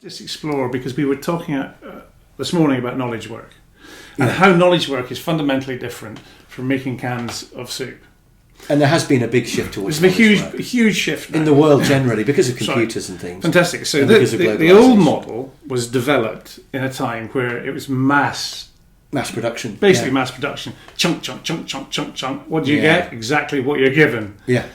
just explore, because we were talking this morning about knowledge work and how knowledge work is fundamentally different from making cans of soup. And there has been a big shift towards There's been a huge shift now. in the world generally because of computers and things. Fantastic. So the old model was developed in a time where it was mass production. Basically mass production. Chunk. What do you get? Exactly what you're given. Yeah.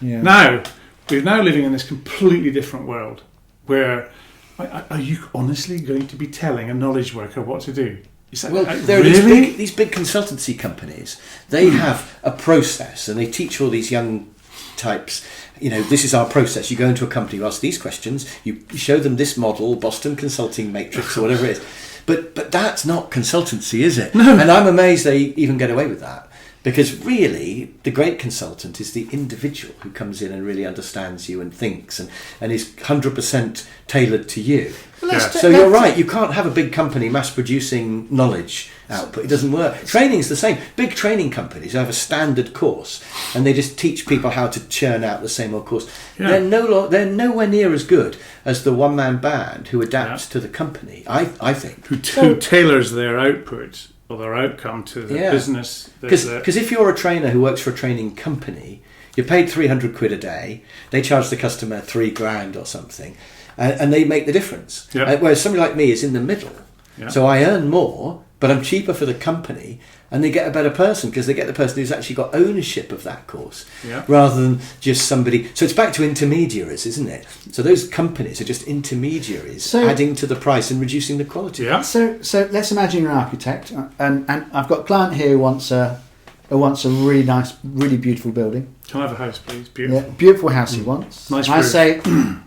Now, we're now living in this completely different world where, are you honestly going to be telling a knowledge worker what to do? Well, there are these big consultancy companies. They have a process, and they teach all these young types. This is our process. You go into a company, you ask these questions, you show them this model, Boston Consulting Matrix, or whatever it is. But that's not consultancy, is it? No. And I'm amazed they even get away with that. Because really, the great consultant is the individual who comes in and really understands you and thinks and is 100% tailored to you. So you're right, you can't have a big company mass producing knowledge output. It doesn't work. Training's the same. Big training companies have a standard course and they just teach people how to churn out the same old course. They're nowhere near as good as the one-man band who adapts to the company, I think. Who tailors their output or their outcome to the business. Because if you're a trainer who works for a training company, you're paid £300 a day, they charge the customer £3,000 or something, and they make the difference. Whereas somebody like me is in the middle. So I earn more, but I'm cheaper for the company, and they get a better person because they get the person who's actually got ownership of that course rather than just somebody. So it's back to intermediaries, isn't it? So those companies are just intermediaries adding to the price and reducing the quality. So let's imagine you're an architect, and I've got a client here who wants a really nice, really beautiful building. Can I have a house, please? Beautiful. Yeah, beautiful house he wants. Nice. I say,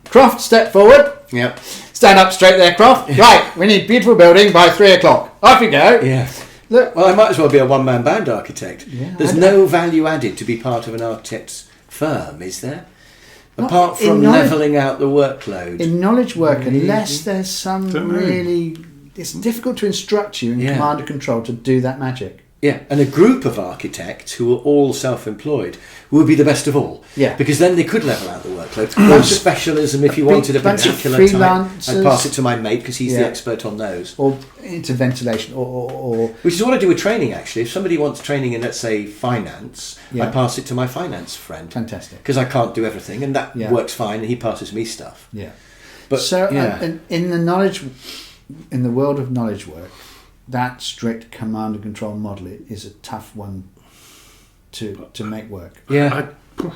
Croft, step forward. Yep. Stand up straight there, Croft. Right, we need beautiful building by 3:00. Off you go. Yeah. Look. Well, I might as well be a one-man band architect. Yeah, There's no value added to be part of an architect's firm, is there? Apart from levelling out the workload. In knowledge work, unless there's some really... It's difficult to instruct you in command and control to do that magic. Yeah, and a group of architects who are all self-employed would be the best of all. Yeah. Because then they could level out the workload. Or specialism, if you wanted a particular type, I'd pass it to my mate because he's the expert on those. Or into ventilation, or... Which is what I do with training, actually. If somebody wants training in, let's say, finance, I pass it to my finance friend. Fantastic. Because I can't do everything, and that works fine, and he passes me stuff. Yeah. But in the world of knowledge work, that strict command and control model is a tough one to make work. Yeah.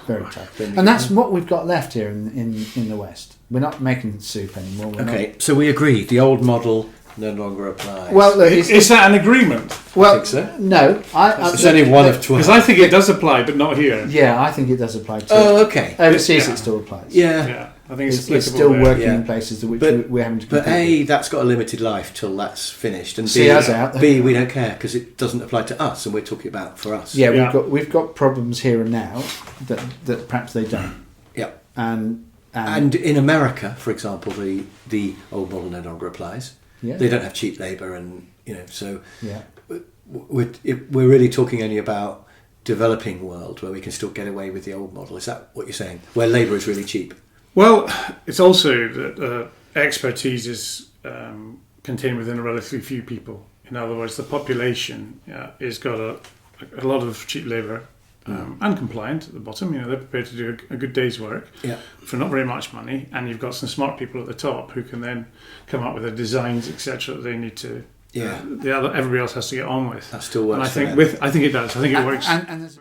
Very tough. And that's what we've got left here in the West. We're not making soup anymore. So we agree. The old model no longer applies. Well, look, is that an agreement? Well, I think so. No. It's only one of 12. Because I think it does apply, but not here. Yeah, I think it does apply too. Oh, okay. Overseas it still applies. Yeah. I think it's still working in places which we're having to compete But A, with. that's got a limited life till that's finished, and B, we don't care because it doesn't apply to us, and we're talking about for us. Yeah, we've got problems here and now that perhaps they don't. Yeah, and in America, for example, the old model no longer applies. Yeah. They don't have cheap labour, and so we're really talking only about developing world where we can still get away with the old model. Is that what you're saying? Where labour is really cheap? Well, it's also that expertise is contained within a relatively few people. In other words, the population has got a lot of cheap labour and compliant at the bottom. They're prepared to do a good day's work for not very much money, and you've got some smart people at the top who can then come up with the designs, etc. that they need to. Everybody else has to get on with. That still works. And I think it does. I think it works. And